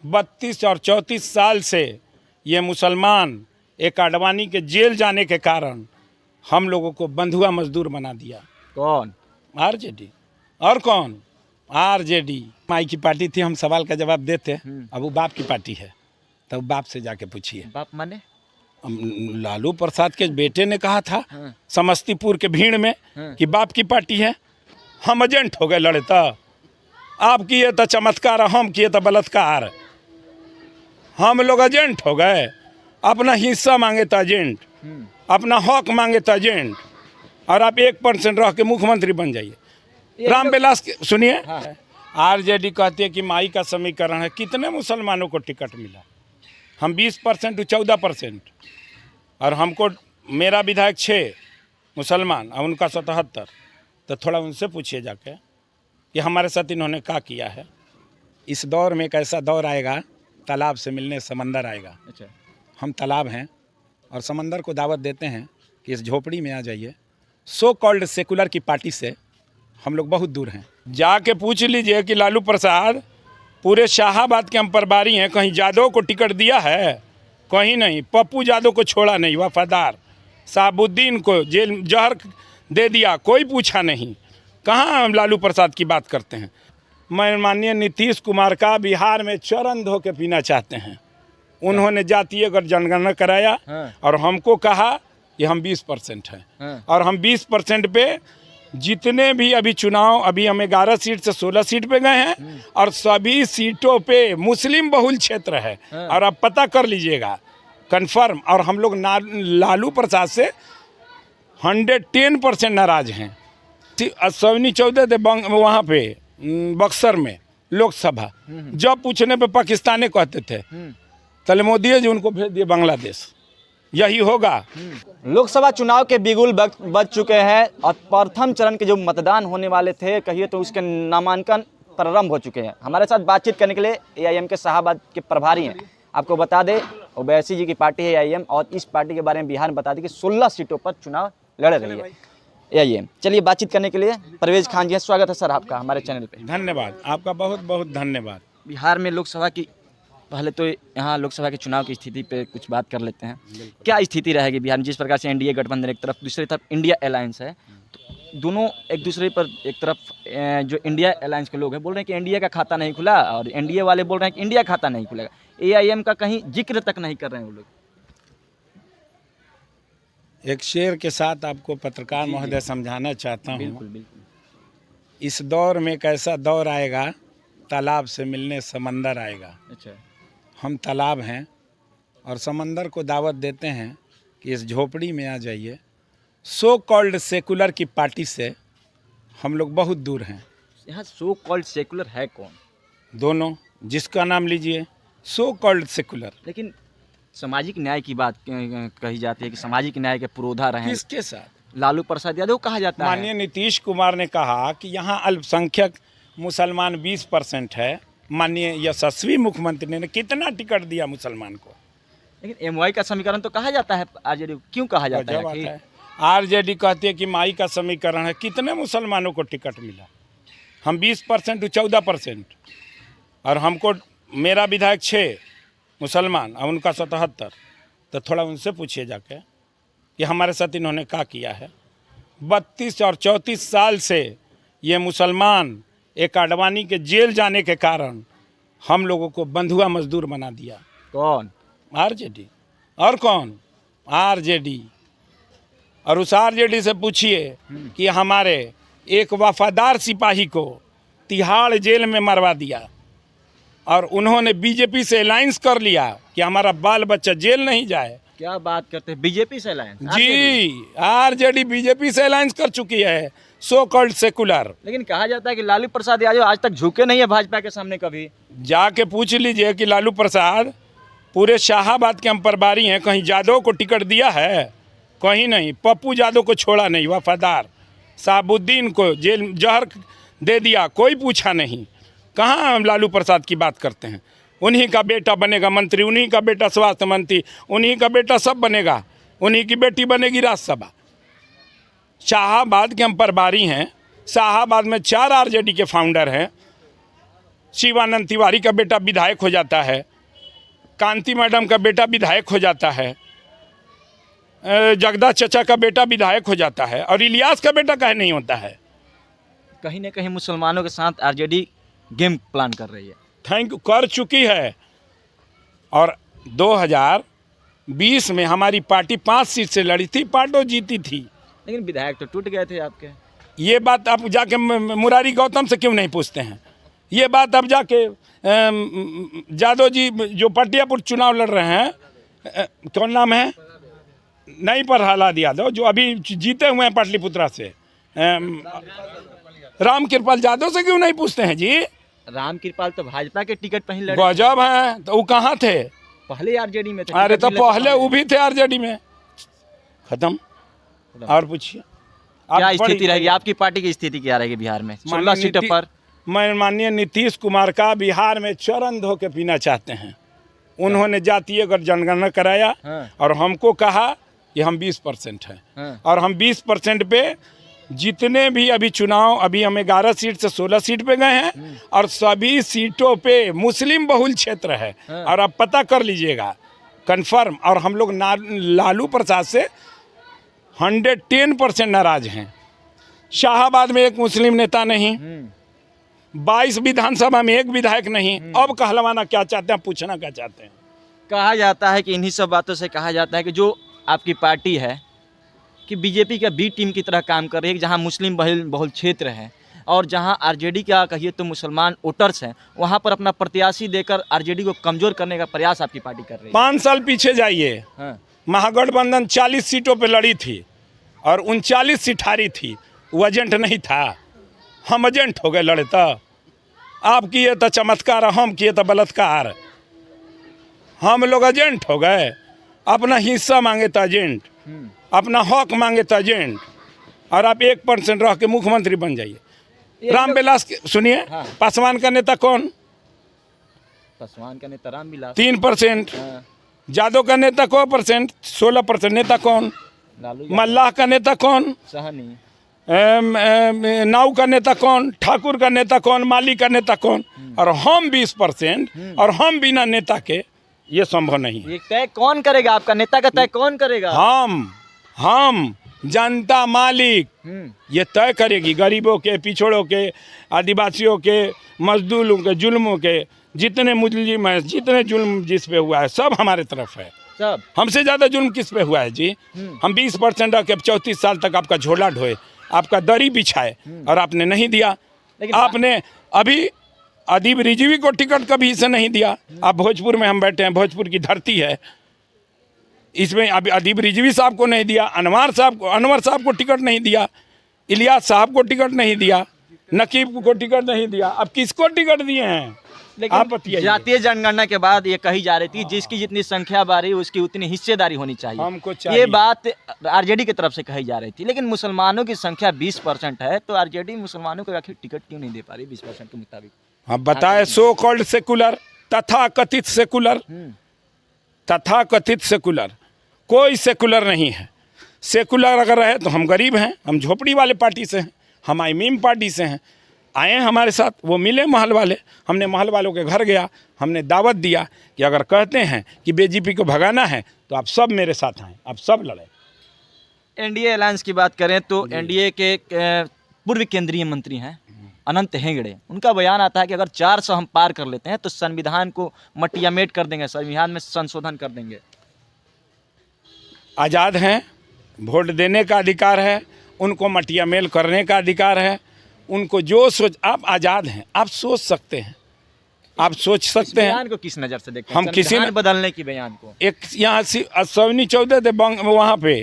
32 और 34 साल से ये मुसलमान एक आडवाणी के जेल जाने के कारण हम लोगों को बंधुआ मजदूर बना दिया। कौन? आरजेडी। और कौन? आरजेडी। माई की पार्टी थी, हम सवाल का जवाब देते। अब वो बाप की पार्टी है, तब बाप से जाके पूछिए। बाप माने? लालू प्रसाद के बेटे ने कहा था समस्तीपुर के भीड़ में कि बाप की पार्टी है। हम एजेंट हो गए लड़ता। आप किए तो चमत्कार, हम किए तो बलात्कार। हम लोग एजेंट हो गए। अपना हिस्सा मांगे तो एजेंट, अपना हक मांगे तो एजेंट, और आप 1% रह के मुख्यमंत्री बन जाइए। रामविलास सुनिए, आरजेडी कहती है कि माई का समीकरण है। कितने मुसलमानों को टिकट मिला? हम 20% 14%, और हमको मेरा विधायक 6 मुसलमान और उनका 77। तो थोड़ा उनसे पूछिए जाके कि हमारे साथ इन्होंने क्या किया है। इस दौर में एक ऐसा दौर आएगा, तालाब से मिलने समंदर आएगा। अच्छा, हम तालाब हैं और समंदर को दावत देते हैं कि इस झोपड़ी में आ जाइए। सो कॉल्ड सेकुलर की पार्टी से हम लोग बहुत दूर हैं। जाके पूछ लीजिए कि लालू प्रसाद पूरे शाहाबाद के हम प्रभारी हैं, कहीं यादव को टिकट दिया है? कहीं नहीं। पप्पू यादव को छोड़ा नहीं, वफादार। साबुद्दीन को जेल जहर दे दिया, कोई पूछा नहीं। कहाँ हम लालू प्रसाद की बात करते हैं? मैं माननीय नीतीश कुमार का बिहार में चरण धो के पीना चाहते हैं। उन्होंने जातीय जनगणना कराया और हमको कहा कि हम 20% हैं, और हम 20% पे जितने भी अभी चुनाव, अभी हम 11 सीट से 16 सीट पे गए हैं, और सभी सीटों पे मुस्लिम बहुल क्षेत्र है। और आप पता कर लीजिएगा कंफर्म। और हम लोग लालू प्रसाद से 110% नाराज हैं। 14 थे वहाँ पे बक्सर में लोकसभा, जब पूछने पे पाकिस्तानी कहते थे, तले मोदी जी उनको भेज दिए बांग्लादेश। यही होगा। लोकसभा चुनाव के बिगुल बज चुके हैं और प्रथम चरण के जो मतदान होने वाले थे, कहिए तो उसके नामांकन प्रारंभ हो चुके हैं। हमारे साथ बातचीत करने के लिए एआईएम के शाहाबाद के प्रभारी हैं। आपको बता दें, ओवैसी जी की पार्टी है एआईएम, और इस पार्टी के बारे में बिहार में बता दें कि 16 सीटों पर चुनाव लड़ रही है एआईएम। चलिए बातचीत करने के लिए परवेज खान जी हैं। स्वागत है सर आपका हमारे चैनल पे। धन्यवाद, आपका बहुत बहुत धन्यवाद। बिहार में लोकसभा की, पहले तो यहाँ लोकसभा के चुनाव की स्थिति पे कुछ बात कर लेते हैं। क्या स्थिति रहेगी बिहार में? जिस प्रकार से एनडीए गठबंधन एक तरफ, दूसरी तरफ इंडिया अलायंस है, तो दोनों एक दूसरे पर, एक तरफ जो इंडिया अलायंस के लोग हैं बोल रहे हैं कि एनडीए का खाता नहीं खुला, और एनडीए वाले बोल रहे हैं कि इंडिया खाता नहीं खुलेगा। एआईएम का कहीं जिक्र तक नहीं कर रहे हैं वो लोग। एक शेर के साथ आपको पत्रकार महोदय समझाना चाहता हूँ। बिल्कुल बिल्कुल। इस दौर में एक ऐसा दौर आएगा, तालाब से मिलने समंदर आएगा। अच्छा, हम तालाब हैं और समंदर को दावत देते हैं कि इस झोपड़ी में आ जाइए। सो कॉल्ड सेकुलर की पार्टी से हम लोग बहुत दूर हैं। यहाँ सो कॉल्ड सेकुलर है कौन? दोनों, जिसका नाम लीजिए, सो कॉल्ड सेकुलर। लेकिन सामाजिक न्याय की बात कही जाती है कि सामाजिक न्याय के पुरोधा रहे। किसके साथ? लालू प्रसाद यादव कहा जाता है। माननीय नीतीश कुमार ने कहा कि यहाँ अल्पसंख्यक मुसलमान 20% है। माननीय यशस्वी मुख्यमंत्री ने कितना टिकट दिया मुसलमान को? लेकिन एमवाई का समीकरण तो कहा जाता है आरजेडी। क्यों कहा जाता है कि आरजेडी कहती है कि माई का समीकरण है। कितने मुसलमानों को टिकट मिला? हम 20% 14%, और हमको मेरा विधायक 6 मुसलमान और उनका 77। तो थोड़ा उनसे पूछिए जाके कि हमारे साथ इन्होंने क्या किया है। 32 और 34 साल से ये मुसलमान एक आडवाणी के जेल जाने के कारण हम लोगों को बंधुआ मजदूर बना दिया। कौन? आरजेडी। और कौन? आरजेडी। और उस आरजेडी से पूछिए कि हमारे एक वफादार सिपाही को तिहाड़ जेल में मरवा दिया, और उन्होंने बीजेपी से अलायंस कर लिया कि हमारा बाल बच्चा जेल नहीं जाए। क्या बात करते हैं? बीजेपी से अलायंस? जी, आरजेडी बीजेपी से अलायंस कर चुकी है, सो कॉल्ड सेकुलर। लेकिन कहा जाता है कि लालू प्रसाद यादव आज तक झुके नहीं है भाजपा के सामने कभी। जाके पूछ लीजिए कि लालू प्रसाद पूरे शाहाबाद के हम प्रभारी हैं, कहीं यादव को टिकट दिया है? कहीं नहीं। पप्पू यादव को छोड़ा नहीं, वफादार। साबुद्दीन को जेल जहर दे दिया, कोई पूछा नहीं। कहाँ हम लालू प्रसाद की बात करते हैं? उन्हीं का बेटा बनेगा मंत्री, उन्हीं का बेटा स्वास्थ्य मंत्री, उन्हीं का बेटा सब बनेगा, उन्हीं की बेटी बनेगी राज्यसभा। शाहाबाद के हम प्रभारी हैं। शाहाबाद में 4 आरजेडी के फाउंडर हैं। शिवानंद तिवारी का बेटा विधायक हो जाता है, कांति मैडम का बेटा विधायक हो जाता है, जगदा चचा का बेटा विधायक हो जाता है, और इलियास का बेटा काहे नहीं होता है? कहीं ना कहीं मुसलमानों के साथ आरजेडी गेम प्लान कर रही है। थैंक यू, कर चुकी है। और 2020 में हमारी पार्टी 5 सीट से लड़ी थी, पार्टो जीती थी। लेकिन विधायक तो टूट गए थे आपके। ये बात आप जाके मुरारी गौतम से क्यों नहीं पूछते हैं? ये बात आप जाके यादव जी जो पटियापुर चुनाव लड़ रहे हैं, कौन नाम है, नहीं प्रहलाद यादव, जो अभी जीते हुए हैं पाटलिपुत्रा से, राम कृपाल यादव से क्यों नहीं पूछते हैं जी? राम कृपाल तो भाजपा के टिकट पर ही लड़े। गजब हैं, तो वो कहाँ थे? पहले आरजेडी में थे। अरे तो पहले वो भी थे आरजेडी में। खत्म। और पूछिए क्या स्थिति रहेगी आपकी पार्टी की? स्थिति क्या रहेगी बिहार में 16 सीटों पर? मैं माननीय नीतीश कुमार का बिहार में चरण धो के पीना चाहते हैं। उन्होंने जातीय जनगणना कराया और हमको कहा कि हम 20% हैं, और हम 20% पे जितने भी अभी चुनाव, अभी हम 11 सीट से 16 सीट पे गए हैं, और सभी सीटों पे मुस्लिम बहुल क्षेत्र है। और आप पता कर लीजिएगा कंफर्म। और हम लोग लालू प्रसाद से 110% नाराज हैं। शाहाबाद में एक मुस्लिम नेता नहीं, 22 विधानसभा में एक विधायक नहीं। अब कहलवाना क्या चाहते हैं, पूछना क्या चाहते हैं? कहा जाता है कि इन्हीं सब बातों से कहा जाता है कि जो आपकी पार्टी है कि बीजेपी का बी टीम की तरह काम कर रही है, जहां मुस्लिम बहुल क्षेत्र है और जहां आरजेडी का कहिए तो मुसलमान वोटर्स हैं, वहां पर अपना प्रत्याशी देकर आरजेडी को कमजोर करने का प्रयास आपकी पार्टी कर रही है। 5 साल पीछे जाइए, महागठबंधन 40 सीटों पे लड़ी थी और 39 सीट हारी थी। वो एजेंट नहीं था, हम एजेंट हो गए लड़े। तो आप किए तो चमत्कार, हम किए तो बलात्कार। हम लोग एजेंट हो गए, अपना हिस्सा मांगे तो एजेंट, अपना हक मांगे तो एजेंट, और आप 1% रह के मुख्यमंत्री बन जाइए। रामविलास सुनिए, पासवान का नेता कौन? पासवान का नेता रामविलास 3%। यादव का नेता कौन परसेंट? 16% नेता कौन? मल्लाह का नेता कौन? सहनी। नाऊ का नेता कौन? ठाकुर का नेता कौन? माली का नेता कौन? और हम 20%, और हम बिना नेता के, ये संभव नहीं। ये तय कौन करेगा? आपका नेता का तय कौन करेगा? हम जनता मालिक ये तय करेगी। गरीबों के, पिछड़ों के, आदिवासियों के, मजदूरों के, जुल्मों के, जितने मुजलिम है, जितने जुल्म जिस पे हुआ है, सब हमारे तरफ है। सब हमसे ज़्यादा जुल्म किस पे हुआ है जी? हम 20% रख के 34 साल तक आपका झोला ढोए, आपका दरी बिछाए, और आपने नहीं दिया। आपने अभी अदीब रिजवी को टिकट कभी से नहीं दिया। आप भोजपुर में हम बैठे हैं, भोजपुर की धरती है, इसमें अभी अदीब रिजवी साहब को नहीं दिया, अनवर साहब को टिकट नहीं दिया, इलियास साहब को टिकट नहीं दिया, नकीब को टिकट नहीं दिया। अब किसको टिकट दिए हैं? लेकिन जातीय जनगणना के बाद ये कही जा रही थी जिसकी जितनी संख्या बढ़ी उसकी उतनी हिस्सेदारी होनी चाहिए। हमको चाहिए। ये बात आरजेडी की तरफ से कही जा रही थी, लेकिन मुसलमानों की संख्या 20% है, तो आरजेडी मुसलमानों को आखिर टिकट क्यों नहीं दे पा रही 20% के मुताबिक? हम बताए, सो कॉल्ड सेकुलर, तथा कथित सेकुलर, तथा कथित सेकुलर, कोई सेकुलर नहीं है। सेकुलर अगर रहे तो हम गरीब हैं, हम झोपड़ी वाले पार्टी से हैं, हम आईमीम पार्टी से हैं। आए हमारे साथ, वो मिले महल वाले, हमने महल वालों के घर गया, हमने दावत दिया कि अगर कहते हैं कि बीजेपी को भगाना है तो आप सब मेरे साथ आएँ, आप सब लड़ें। एनडीए अलायंस की बात करें तो एनडीए के पूर्व केंद्रीय मंत्री हैं अनंत हेगड़े, उनका बयान आता है कि अगर 400 हम पार कर लेते हैं तो संविधान को मटियामेट कर देंगे, संविधान में संशोधन कर देंगे। आज़ाद हैं, वोट देने का अधिकार है, उनको मटियामेल करने का अधिकार है, उनको जो सोच, आप आज़ाद हैं, आप सोच सकते हैं, आप सोच सकते हैं। बयान को किस नज़र से देखते हैं? हम किसी ने बदलने की बयान को, एक यहाँ सवनी 14 थे वहाँ पे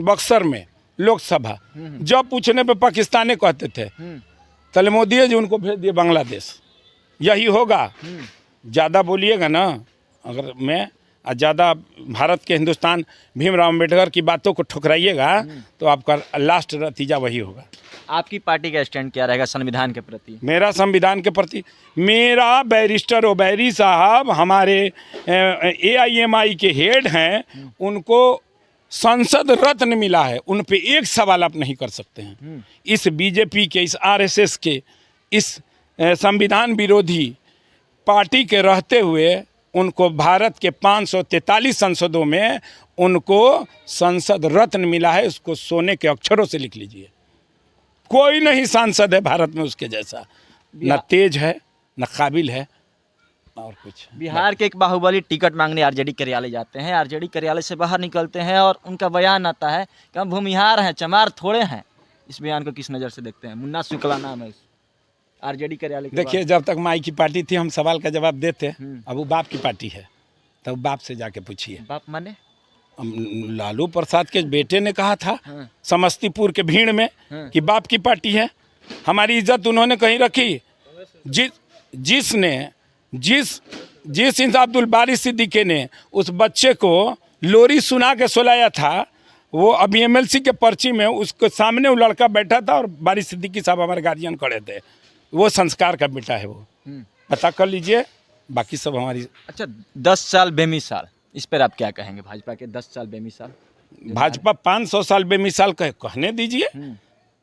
बक्सर में लोकसभा, जब पूछने पे पाकिस्तानी कहते थे, तले मोदी जी उनको भेज दिए बांग्लादेश। यही होगा। ज़्यादा बोलिएगा ना, अगर मैं ज़्यादा भारत के हिंदुस्तान भीमराव अम्बेडकर की बातों को ठुकराइएगा तो आपका लास्ट नतीजा वही होगा। आपकी पार्टी का स्टैंड क्या रहेगा संविधान के प्रति? मेरा संविधान के प्रति, मेरा बैरिस्टर ओबैरी साहब हमारे AIMI के हेड हैं, उनको संसद रत्न मिला है, उन पे एक सवाल आप नहीं कर सकते हैं। इस बीजेपी के, इस RSS के, इस संविधान विरोधी पार्टी के रहते हुए उनको भारत के 543 संसदों में उनको संसद रत्न मिला है। उसको सोने के अक्षरों से लिख लीजिए। कोई नहीं सांसद है भारत में उसके जैसा, न तेज है न काबिल है और कुछ। बिहार के एक बाहुबली टिकट मांगने आरजेडी कार्यालय जाते हैं, आरजेडी कार्यालय से बाहर निकलते हैं और उनका बयान आता है कि हम भूमिहार हैं, चमार थोड़े हैं। इस बयान को किस नज़र से देखते हैं? मुन्ना शुक्ला नाम है आरजेडी कार्यालय के देखिए, जब तक माई की पार्टी थी हम सवाल का जवाब देते। अब वो बाप की पार्टी है, तब बाप से जाके पूछिए। बाप माने लालू प्रसाद के बेटे ने कहा था समस्तीपुर के भीड़ में कि बाप की पार्टी है। हमारी इज्जत उन्होंने कहीं रखी? जिस इंसान अब्दुल बारी सिद्दीकी ने उस बच्चे को लोरी सुना के सुलाया था, वो अभी एमएलसी के पर्ची में उसके सामने वो लड़का बैठा था और बारी सिद्दीकी साहब हमारे गार्जियन खड़े थे। वो संस्कार का बेटा है, वो पता कर लीजिए। बाकी सब हमारी। अच्छा, 10 साल बेमिसाल, इस पर आप क्या कहेंगे? भाजपा के 10 साल बेमिसाल, भाजपा 500 साल बेमिसाल कहने दीजिए।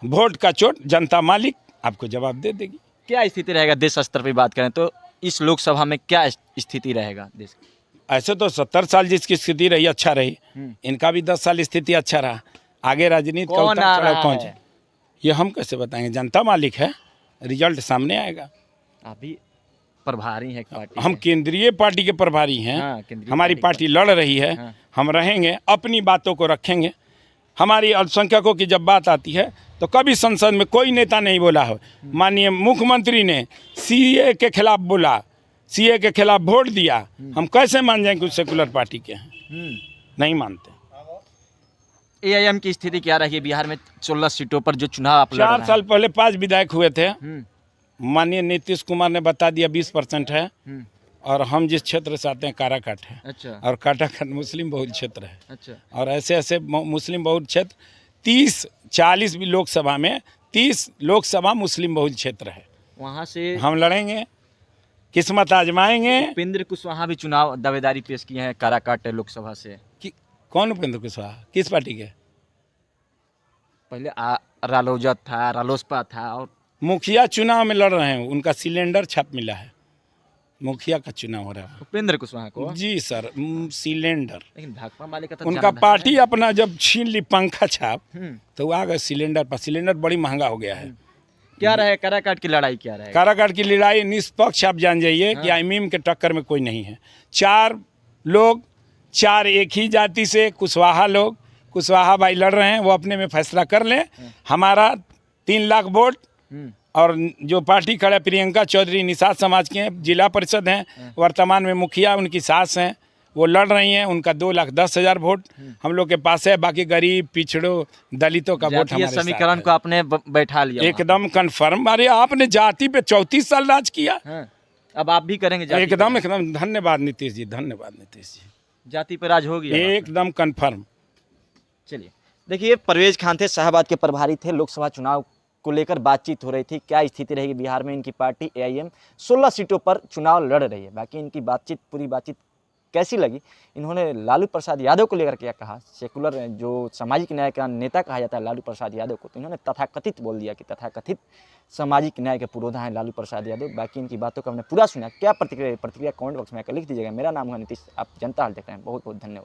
वोट का चोट, जनता मालिक, आपको जवाब दे देगी। क्या स्थिति रहेगा देश स्तर पर बात करें तो इस लोकसभा में क्या स्थिति रहेगा देश की? ऐसे तो 70 साल जिसकी स्थिति रही अच्छा रही, इनका भी 10 साल स्थिति अच्छा रहा। आगे राजनीति का कौन आ रहा कौन है? ये हम कैसे बताएंगे? जनता मालिक है, रिजल्ट सामने आएगा। अभी प्रभारी है पार्टी, हम केंद्रीय पार्टी के प्रभारी हैं। हाँ, हमारी पार्टी लड़ रही है। हाँ। हम रहेंगे, अपनी बातों को रखेंगे। हमारी अल्पसंख्यकों की जब बात आती है तो कभी संसद में कोई नेता नहीं बोला हो। माननीय मुख्यमंत्री ने सीए के खिलाफ बोला, सीए के खिलाफ वोट दिया। हम कैसे मान जाएं कि सेकुलर पार्टी के हैं? नहीं मानते। एआईएम की स्थिति क्या रही बिहार में? 16 सीटों पर जो चुनाव आप लड़ रहे 4 हैं। साल पहले 5 विधायक हुए थे। माननीय नीतीश कुमार ने बता दिया 20% है। और हम जिस क्षेत्र से आते हैं काराकाट है। अच्छा। और काटाकाट मुस्लिम बहुल क्षेत्र है। अच्छा। और ऐसे ऐसे मुस्लिम बहुल क्षेत्र 30-40 भी लोकसभा में 30 लोकसभा मुस्लिम बहुल क्षेत्र है। वहाँ से हम लड़ेंगे, किस्मत आजमाएंगे। उपेंद्र कुशवाहा भी चुनाव दावेदारी पेश किए हैं काराकाट लोकसभा से। कि कौन उपेंद्र कुशवाहा? किस पार्टी के? पहले रालोजा था, रालोसपा था, और मुखिया चुनाव में लड़ रहे हैं। उनका सिलेंडर छाप मिला है, मुखिया का चुनाव हो रहा है। उपेंद्र कुशवाहा को? जी सर, सिलेंडर। लेकिन भाकपा वाले का तो उनका जानदार पार्टी है। अपना जब छीन ली पंखा छाप, हम्म। तो आ गए सिलेंडर पर। सिलेंडर बड़ी महंगा हो गया है। क्या रहे काराकाट की लड़ाई? क्या रहे काराकाट की लड़ाई निष्पक्ष आप जान जाइए कि आईमीम के टक्कर में कोई नहीं है। 4 लोग, 4 एक ही जाति से कुशवाहा लोग, कुशवाहा भाई लड़ रहे हैं। वो अपने में फैसला कर लें। हमारा 3 लाख वोट। और जो पार्टी खड़ा प्रियंका चौधरी निषाद समाज के हैं, जिला परिषद हैं, वर्तमान में मुखिया उनकी सास हैं, वो लड़ रही हैं। उनका 2,10,000 वोट हम लोग के पास है। बाकी गरीब, पिछड़ों, दलितों का वोट हमारे समीकरण को आपने बैठा लिया एकदम कन्फर्म। अरे आपने जाति पे 34 साल राज किया। अब आप भी करेंगे जाति एकदम एकदम। धन्यवाद नीतीश जी, धन्यवाद नीतीश जी। जाति पर राज हो गया एकदम कन्फर्म। चलिए, देखिए, परवेज खान थे, शाहबाद के प्रभारी थे। लोकसभा चुनाव को लेकर बातचीत हो रही थी, क्या स्थिति रहेगी बिहार में। इनकी पार्टी एआईएम 16 सीटों पर चुनाव लड़ रही है। बाकी इनकी बातचीत, पूरी बातचीत कैसी लगी, इन्होंने लालू प्रसाद यादव को लेकर क्या कहा, सेकुलर जो सामाजिक न्याय का नेता कहा जाता है लालू प्रसाद यादव को, तो इन्होंने तथाकथित बोल दिया कि तथाकथित सामाजिक न्याय के पुरोधा हैं लालू प्रसाद यादव। बाकी इनकी बातों को हमने पूरा सुना। क्या प्रतिक्रिया कमेंट बॉक्स में आकर लिख दीजिएगा। मेरा नाम है नीतीश, आप जनता हाल देख रहे हैं। बहुत बहुत धन्यवाद।